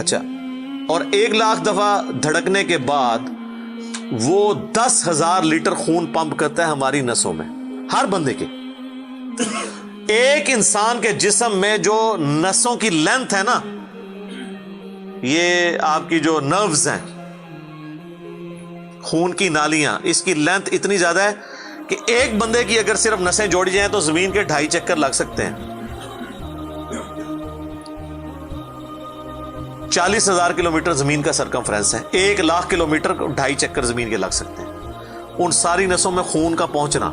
اچھا، اور 1,00,000 دفعہ دھڑکنے کے بعد وہ 10,000 لیٹر خون پمپ کرتا ہے ہماری نسوں میں، ہر بندے کے. ایک انسان کے جسم میں جو نسوں کی لینتھ ہے نا، یہ آپ کی جو نروز ہیں، خون کی نالیاں، اس کی لینتھ اتنی زیادہ ہے کہ ایک بندے کی اگر صرف نسیں جوڑی جائیں تو زمین کے 2.5 چکر لگ سکتے ہیں. 40,000 کلومیٹر زمین کا سرکمفرنس ہے، 1,00,000 کلومیٹر 2.5 چکر زمین کے لگ سکتے ہیں. ان ساری نسوں میں خون کا پہنچنا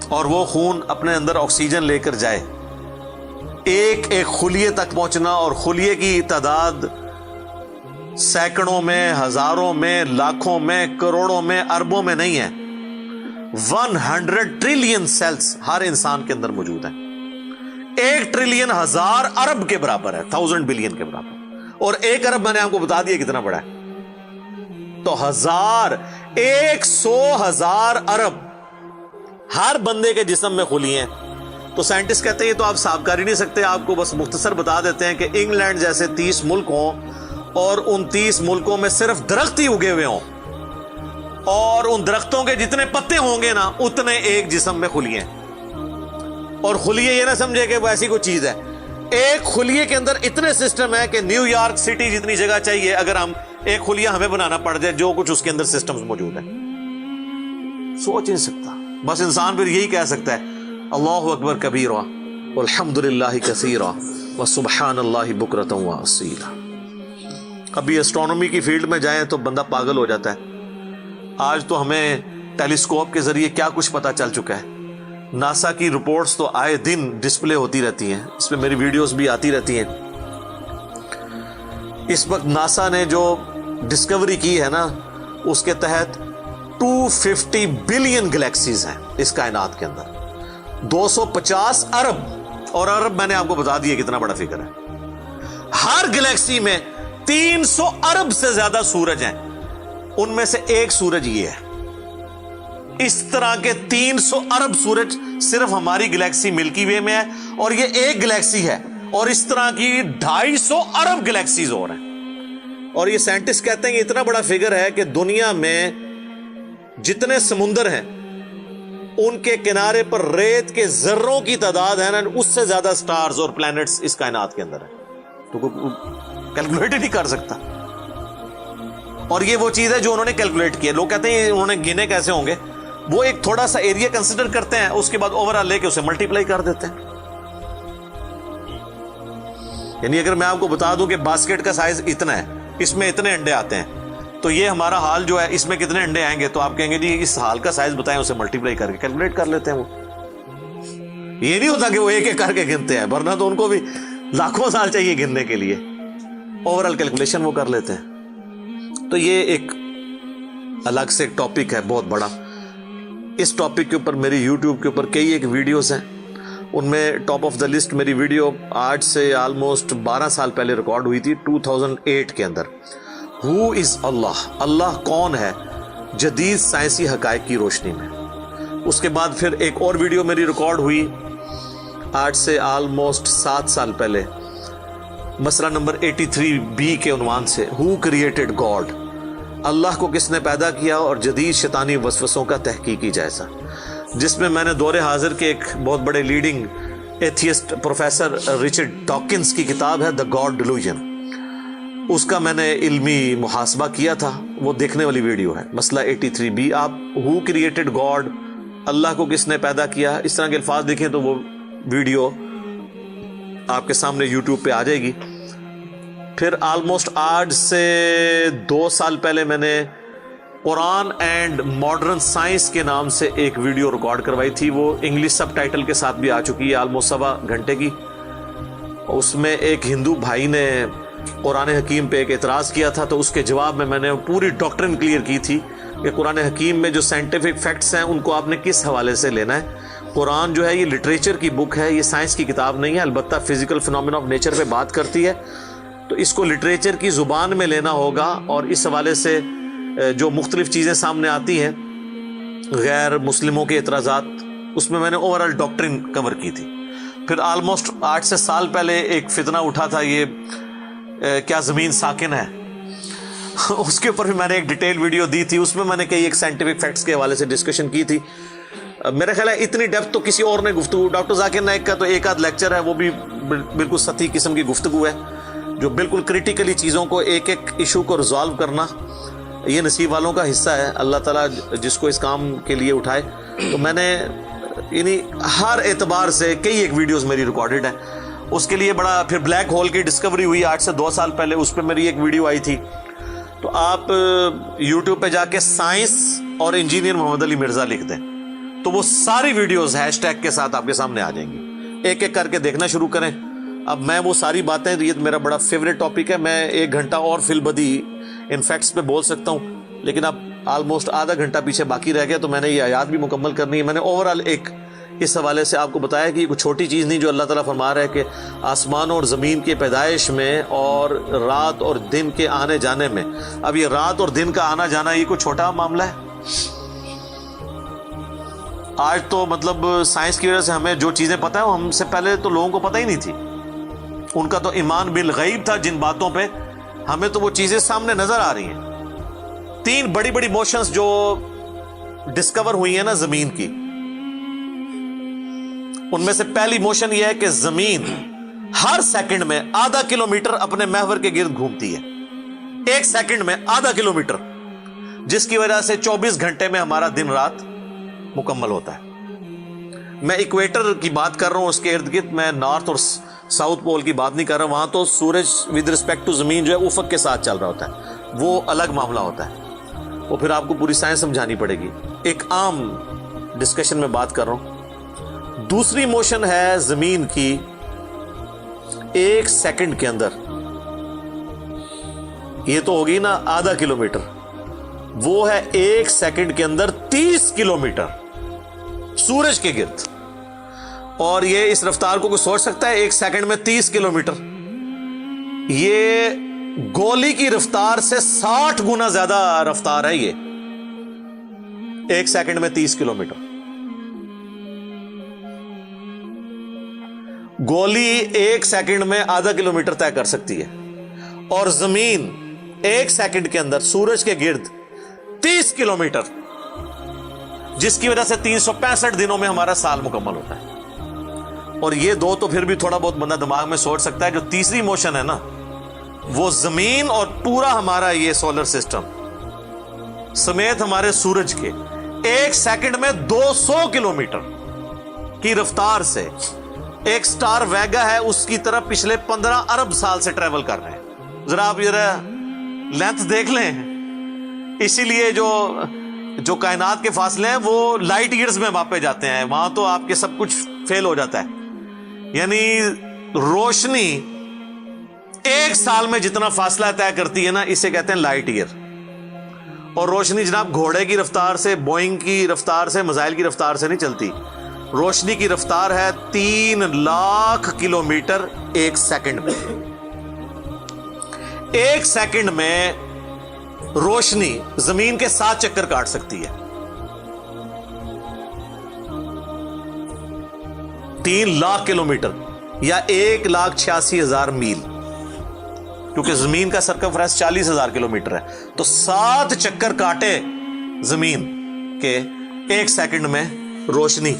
اور وہ خون اپنے اندر آکسیجن لے کر جائے، ایک ایک خلیے تک پہنچنا، اور خلیے کی تعداد سینکڑوں میں، ہزاروں میں، لاکھوں میں، کروڑوں میں، اربوں میں نہیں ہے. 100 ٹریلین سیلز ہر انسان کے اندر موجود ہیں. 1 ٹریلین 1000 ارب کے برابر ہے، 1000 بلین کے برابر. اور 1 ارب میں نے آپ کو بتا دیا کتنا بڑا ہے. تو 100,000 ارب ہر بندے کے جسم میں خلی ہیں. تو سائنٹسٹ کہتے ہیں یہ تو آپ صاف کر ہی نہیں سکتے. آپ کو بس مختصر بتا دیتے ہیں کہ انگلینڈ جیسے 30 ملک ہوں اور ان 30 ملکوں میں صرف درخت ہی اگے ہوئے ہوں، اور ان درختوں کے جتنے پتے ہوں گے نا اتنے ایک جسم میں خلیے ہیں. اور خلیے یہ نہ سمجھے کہ وہ ایسی کوئی چیز ہے. ایک خلیے کے اندر اتنے سسٹم ہے کہ نیو یارک سٹی جتنی جگہ چاہیے اگر ہم ایک خلیہ ہمیں بنانا پڑ جائے، جو کچھ اس کے اندر سسٹمز موجود ہیں. سوچ نہیں سکتا. بس انسان پھر یہی کہہ سکتا ہے اللہ اکبر کبیرا والحمد للہ کثیرا وسبحان اللہ بکرۃ واصیلا. ابھی اسٹرانومی کی فیلڈ میں جائیں تو بندہ پاگل ہو جاتا ہے. آج تو ہمیں ٹیلیسکوپ کے ذریعے کیا کچھ پتا چل چکا ہے. ناسا کی رپورٹس تو آئے دن ڈسپلے ہوتی رہتی ہیں، اس میں میری ویڈیوز بھی آتی رہتی ہیں. اس وقت ناسا نے جو ڈسکوری کی ہے نا، اس کے تحت 250 بلین گلیکسیز ہیں اس کائنات کے اندر، 250 ارب. اور ارب میں نے آپ کو بتا دیا کتنا بڑا فگر ہے. ہر گلیکسی میں 300 ارب سے زیادہ سورج ہیں، ان میں سے ایک سورج یہ ہے. اس طرح کے 300 ارب سورج صرف ہماری گلیکسی ملکی وے میں ہے، اور یہ ایک گلیکسی ہے، اور اس طرح کی 250 ارب گلیکسیز اور ہیں. اور یہ سائنٹسٹ کہتے ہیں کہ اتنا بڑا فگر ہے کہ دنیا میں جتنے سمندر ہیں ان کے کنارے پر ریت کے ذروں کی تعداد ہے نا، اس سے زیادہ سٹارز اور پلانٹس اس کائنات کے اندر ہے. تو کوئی کیلکولیٹ ہی نہیں کر سکتا. اور یہ وہ چیز ہے جو انہوں نے کیلکولیٹ کی ہے. لوگ کہتے ہیں انہوں نے گنے کیسے ہوں گے. وہ ایک تھوڑا سا ایریا کنسیڈر کرتے ہیں، اس کے بعد اوور آل لے کے اسے ملٹیپلائی کر دیتے ہیں. یعنی اگر میں آپ کو بتا دوں کہ باسکٹ کا سائز اتنا ہے، اس میں اتنے انڈے آتے ہیں، تو یہ ہمارا حال جو ہے اس میں کتنے انڈے آئیں گے، تو آپ کہیں گے جی اس حال کا سائز بتائیں، اسے ملٹیپلائی کر کے کیلکولیٹ کر لیتے ہیں. وہ یہ نہیں ہوتا کہ وہ ایک ایک کر کے گنتے ہیں، ورنہ تو ان کو بھی لاکھوں سال چاہیے گننے کے لیے. اوور آل کیلکولیشن وہ کر لیتے ہیں. تو یہ ایک الگ سے ایک ٹاپک ہے بہت بڑا. اس ٹاپک کے اوپر میری یوٹیوب کے اوپر کئی ایک ویڈیوز ہیں. ان میں ٹاپ آف دا لسٹ میری ویڈیو آج سے آلموسٹ 12 سال پہلے ریکارڈ ہوئی تھی، 2008 کے اندر. ہو از اللہ، اللہ کون ہے جدید سائنسی حقائق کی روشنی میں. اس کے بعد پھر ایک اور ویڈیو میری ریکارڈ ہوئی آج سے آلموسٹ 7 سال پہلے، مسئلہ نمبر 83B کے عنوان سے، ہو کریٹڈ گاڈ، اللہ کو کس نے پیدا کیا اور جدید شیطانی وسوسوں کا تحقیقی جائزہ، جس میں میں نے دور حاضر کے ایک بہت بڑے leading atheist professor Richard Dawkins کی کتاب ہے دا گاڈ ڈیلوژن، اس کا میں نے علمی محاسبہ کیا تھا. وہ دیکھنے والی ویڈیو ہے، مسئلہ 83B. آپ ہو کریٹڈ گاڈ، اللہ کو کس نے پیدا کیا، اس طرح کے الفاظ دیکھیں تو وہ ویڈیو آپ کے سامنے یوٹیوب پہ آ جائے گی. پھر آلموسٹ آج سے 2 سال پہلے میں نے قرآن اینڈ ماڈرن سائنس کے نام سے ایک ویڈیو ریکارڈ کروائی تھی. وہ انگلش سب ٹائٹل کے ساتھ بھی آ چکی ہے، آلموسٹ 1.25 گھنٹے کی. اس میں ایک ہندو بھائی نے قرآن حکیم پہ ایک اعتراض کیا تھا، تو اس کے جواب میں نے پوری ڈاکٹرن کلیئر کی تھی کہ قرآن حکیم میں جو سائنٹیفک فیکٹس ہیں ان کو آپ نے کس حوالے سے لینا ہے. قرآن جو ہے یہ لٹریچر کی بک ہے، یہ سائنس کی کتاب نہیں ہے. البتہ فزیکل فنومینا آف نیچر پہ بات کرتی ہے، تو اس کو لٹریچر کی زبان میں لینا ہوگا. اور اس حوالے سے جو مختلف چیزیں سامنے آتی ہیں، غیر مسلموں کے اعتراضات، اس میں نے اوور آل ڈاکٹرن کور کی تھی. پھر آلموسٹ 8 سے سال پہلے ایک فتنہ اٹھا تھا، یہ کیا زمین ساکن ہے، اس کے اوپر بھی میں نے ایک ڈیٹیل ویڈیو دی تھی. اس میں میں نے کئی ایک سائنٹیفک فیکٹس کے حوالے سے ڈسکشن کی تھی. میرا خیال ہے اتنی ڈیپتھ تو کسی اور نے گفتگو، ڈاکٹر ذاکر نائک کا تو ایک آدھ لیکچر ہے، وہ بھی بالکل سطحی قسم کی گفتگو ہے، جو بالکل کریٹیکلی چیزوں کو ایک ایک ایشو کو ریزالو کرنا یہ نصیب والوں کا حصہ ہے. اللہ تعالیٰ جس کو اس کام کے لیے اٹھائے. تو میں نے یعنی ہر اعتبار سے کئی ایک ویڈیوز میری ریکارڈڈ ہیں. اس کے لیے بڑا پھر بلیک ہول کی ڈسکوری ہوئی آج سے 2 سال پہلے، اس پہ میری ایک ویڈیو آئی تھی. تو آپ یوٹیوب پہ جا کے سائنس اور انجینئر محمد علی مرزا لکھ دیں تو وہ ساری ویڈیوز ہیش ٹیگ کے ساتھ آپ کے سامنے آ جائیں گی. ایک ایک کر کے دیکھنا شروع کریں. اب میں وہ ساری باتیں، یہ میرا بڑا فیوریٹ ٹاپک ہے، میں 1 گھنٹہ اور فی البدی ان فیکٹس پہ بول سکتا ہوں، لیکن اب آلموسٹ آدھا گھنٹہ پیچھے باقی رہ گیا، تو میں نے یہ آیات بھی مکمل کرنی ہے. میں نے اوورال ایک اس حوالے سے آپ کو بتایا کہ یہ کوئی چھوٹی چیز نہیں جو اللہ تعالیٰ فرما رہا ہے کہ آسمانوں اور زمین کے پیدائش میں اور رات اور دن کے آنے جانے میں. اب یہ رات اور دن کا آنا جانا یہ کوئی چھوٹا معاملہ ہے؟ آج تو مطلب سائنس کی وجہ سے ہمیں جو چیزیں پتہ ہیں وہ ہم سے پہلے تو لوگوں کو پتہ ہی نہیں تھی. ان کا تو ایمان بالغیب تھا جن باتوں پہ، ہمیں تو وہ چیزیں سامنے نظر آ رہی ہیں. 3 بڑی بڑی موشنز جو ڈسکور ہوئی ہیں نا زمین کی، ان میں سے پہلی موشن یہ ہے کہ زمین ہر سیکنڈ میں آدھا کلومیٹر اپنے محور کے گرد گھومتی ہے. 1 سیکنڈ میں آدھا کلومیٹر، جس کی وجہ سے 24 گھنٹے میں ہمارا دن رات مکمل ہوتا ہے. میں ایکویٹر کی بات کر رہا ہوں، اس کے ارد گرد، میں نارتھ اور ساؤتھ پول کی بات نہیں کر رہا. وہاں تو سورج ود رسپیکٹ ٹو زمین جو ہے افق کے ساتھ چل رہا ہوتا ہے، وہ الگ معاملہ ہوتا ہے. وہ پھر آپ کو پوری سائنس سمجھانی پڑے گی. ایک عام ڈسکشن میں بات کر رہا ہوں. دوسری موشن ہے زمین کی 1 سیکنڈ کے اندر، یہ تو ہوگی نا آدھا کلومیٹر، وہ ہے 1 سیکنڈ کے اندر 30 کلومیٹر سورج کے گرد. اور یہ اس رفتار کو کوئی سوچ سکتا ہے؟ 1 سیکنڈ میں 30 کلومیٹر، یہ گولی کی رفتار سے 60 گنا زیادہ رفتار ہے. یہ 1 سیکنڈ میں 30 کلومیٹر. گولی 1 سیکنڈ میں آدھا کلومیٹر طے کر سکتی ہے، اور زمین 1 سیکنڈ کے اندر سورج کے گرد 30 کلومیٹر، جس کی وجہ سے 365 دنوں میں ہمارا سال مکمل ہوتا ہے. اور یہ 2 تو پھر بھی تھوڑا بہت بندہ دماغ میں سوچ سکتا ہے. جو تیسری موشن ہے نا، وہ زمین اور پورا ہمارا یہ سولر سسٹم سمیت ہمارے سورج کے 1 سیکنڈ میں 200 کلومیٹر کی رفتار سے ایک سٹار ویگا ہے اس کی طرف پچھلے 15 ارب سال سے ٹریول کر رہے ہیں. ذرا آپ لینتھ دیکھ لیں. اسی لیے جو کائنات کے فاصلے ہیں وہ لائٹ ایئرز میں ماپے جاتے ہیں. وہاں تو آپ کے سب کچھ فیل ہو جاتا ہے. یعنی روشنی 1 سال میں جتنا فاصلہ طے کرتی ہے نا، اسے کہتے ہیں لائٹ ایئر. اور روشنی جناب گھوڑے کی رفتار سے، بوئنگ کی رفتار سے، میزائل کی رفتار سے نہیں چلتی. روشنی کی رفتار ہے 3 لاکھ کلومیٹر 1 سیکنڈ میں. 1 سیکنڈ میں روشنی زمین کے 7 چکر کاٹ سکتی ہے. 3 لاکھ کلومیٹر یا 1,86,000 میل، کیونکہ زمین کا سرکمفرنس 40,000 کلومیٹر ہے. تو 7 چکر کاٹے زمین کے 1 سیکنڈ میں روشنی،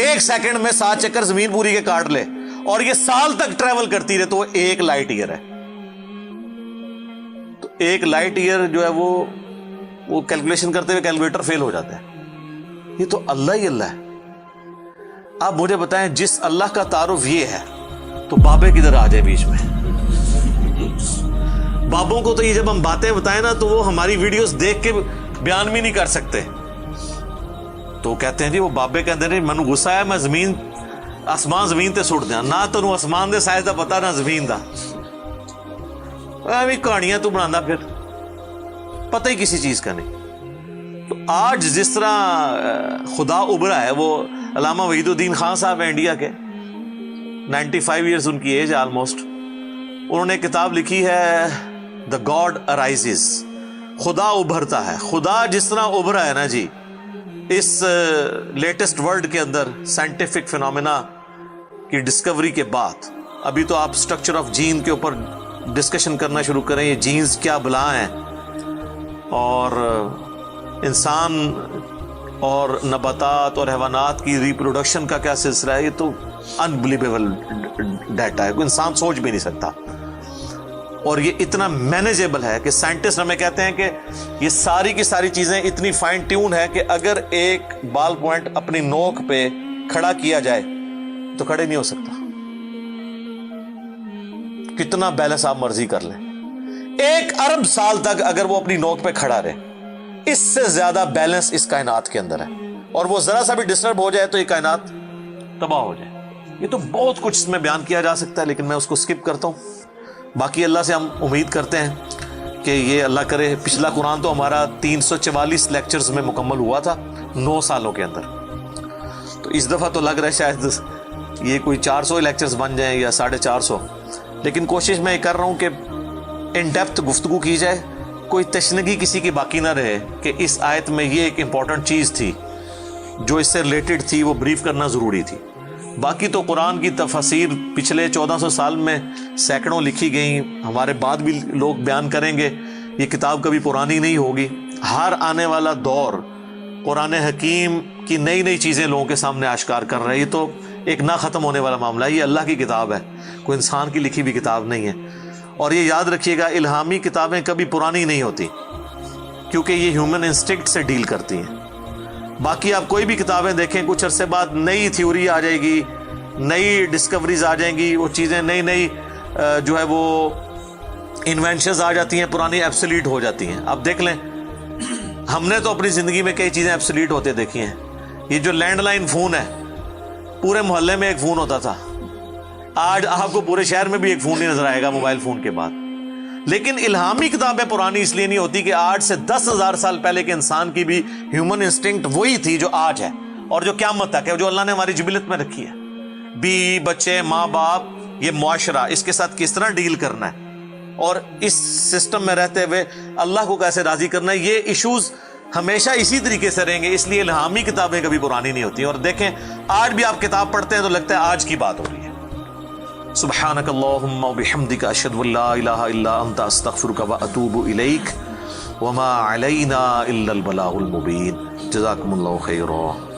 1 سیکنڈ میں 7 چکر زمین پوری کے کاٹ لے، اور یہ سال تک ٹریول کرتی رہے، تو وہ 1 لائٹ ایئر ہے. تو 1 لائٹ ایئر جو ہے وہ کیلکولیشن کرتے ہوئے کیلکولیٹر فیل ہو جاتا ہے. یہ تو اللہ ہی اللہ ہے. آپ مجھے بتائیں، جس اللہ کا تعارف یہ ہے تو بابے کدھر آ جائے بیچ میں؟ بابوں کو تو یہ جب ہم باتیں بتائیں نا تو وہ ہماری ویڈیوز دیکھ کے بیان بھی نہیں کر سکتے. تو کہتے ہیں جی وہ بابے کہتے ہیں منو غصہ ہے، میں آسمان زمین تے سٹ دیا نہ، تو آسمان دے سائز دا پتا نہ زمین دا. کہانیاں تو بنا پھر پتہ ہی کسی چیز کا نہیں. تو آج جس طرح خدا ابھرا ہے، وہ علامہ وحید الدین خان صاحب ہیں انڈیا کے، 95 ایئرز ان کی ایج ہے آلموسٹ. انہوں نے کتاب لکھی ہے دا گاڈ ارائزز، خدا ابھرتا ہے. خدا جس طرح ابھرا ہے نا جی اس لیٹسٹ ورلڈ کے اندر سائنٹیفک فینومینا کی ڈسکوری کے بعد، ابھی تو آپ سٹرکچر آف جین کے اوپر ڈسکشن کرنا شروع کریں یہ جینز کیا بلا ہیں اور انسان اور نباتات اور حیوانات کی ریپروڈکشن کا کیا سلسلہ ہے، یہ تو انبلیویبل ڈیٹا ہے، کوئی انسان سوچ بھی نہیں سکتا. اور یہ اتنا مینیجیبل ہے کہ سائنٹسٹ ہمیں کہتے ہیں کہ یہ ساری کی ساری چیزیں اتنی فائن ٹیون ہے کہ اگر ایک بال پوائنٹ اپنی نوک پہ کھڑا کیا جائے تو کھڑے نہیں ہو سکتا، کتنا بیلنس آپ مرضی کر لیں. 1 ارب سال تک اگر وہ اپنی نوک پہ کھڑا رہے، اس سے زیادہ بیلنس اس کائنات کے اندر ہے، اور وہ ذرا سا بھی ڈسٹرب ہو جائے تو یہ کائنات تباہ ہو جائے. یہ تو بہت کچھ اس میں بیان کیا جا سکتا ہے لیکن میں اس کو سکپ کرتا ہوں. باقی اللہ سے ہم امید کرتے ہیں کہ یہ اللہ کرے. پچھلا قرآن تو ہمارا 344 لیکچرز میں مکمل ہوا تھا 9 سالوں کے اندر، تو اس دفعہ تو لگ رہا ہے شاید یہ کوئی 400 لیکچرز بن جائیں یا 450. لیکن کوشش میں یہ کر رہا ہوں کہ ان ڈیپتھ گفتگو کی جائے، کوئی تشنگی کسی کی باقی نہ رہے کہ اس آیت میں یہ ایک امپورٹنٹ چیز تھی جو اس سے ریلیٹڈ تھی، وہ بریف کرنا ضروری تھی. باقی تو قرآن کی تفاسیر پچھلے 1400 سال میں سینکڑوں لکھی گئیں، ہمارے بعد بھی لوگ بیان کریں گے. یہ کتاب کبھی پرانی نہیں ہوگی. ہر آنے والا دور قرآن حکیم کی نئی نئی چیزیں لوگوں کے سامنے آشکار کر رہا ہے. یہ تو ایک نہ ختم ہونے والا معاملہ ہے. یہ اللہ کی کتاب ہے، کوئی انسان کی لکھی ہوئی کتاب نہیں ہے. اور یہ یاد رکھیے گا، الہامی کتابیں کبھی پرانی نہیں ہوتی کیونکہ یہ ہیومن انسٹنکٹ سے ڈیل کرتی ہیں. باقی آپ کوئی بھی کتابیں دیکھیں، کچھ عرصے بعد نئی تھیوری آ جائے گی، نئی ڈسکوریز آ جائیں گی، وہ چیزیں نئی نئی جو ہے وہ انوینشنز آ جاتی ہیں، پرانی ایبسلیٹ ہو جاتی ہیں. آپ دیکھ لیں، ہم نے تو اپنی زندگی میں کئی چیزیں ایبسلیٹ ہوتے دیکھی ہیں. یہ جو لینڈ لائن فون ہے، پورے محلے میں ایک فون ہوتا تھا، آج آپ کو پورے شہر میں بھی ایک فون نہیں نظر آئے گا موبائل فون کے بعد. لیکن الہامی کتابیں پرانی اس لیے نہیں ہوتی کہ آج سے 10,000 سال پہلے کے انسان کی بھی ہیومن انسٹنکٹ وہی تھی جو آج ہے اور جو قیامت تک ہے، جو اللہ نے ہماری جبلت میں رکھی ہے. بیوی بچے ماں باپ، یہ معاشرہ، اس کے ساتھ کس طرح ڈیل کرنا ہے اور اس سسٹم میں رہتے ہوئے اللہ کو کیسے راضی کرنا ہے، یہ ایشوز ہمیشہ اسی طریقے سے رہیں گے. اس لیے الہامی کتابیں کبھی پرانی نہیں ہوتی. اور دیکھیں، آج بھی آپ کتاب پڑھتے ہیں تو لگتا ہے آج کی بات ہو رہی ہے. سبحانک اللہم وبحمدک، اشہد ان لا الہ الا انت، استغفرک واتوب الیک، وما علینا الا البلاغ المبین. جزاکم اللہ خیرا.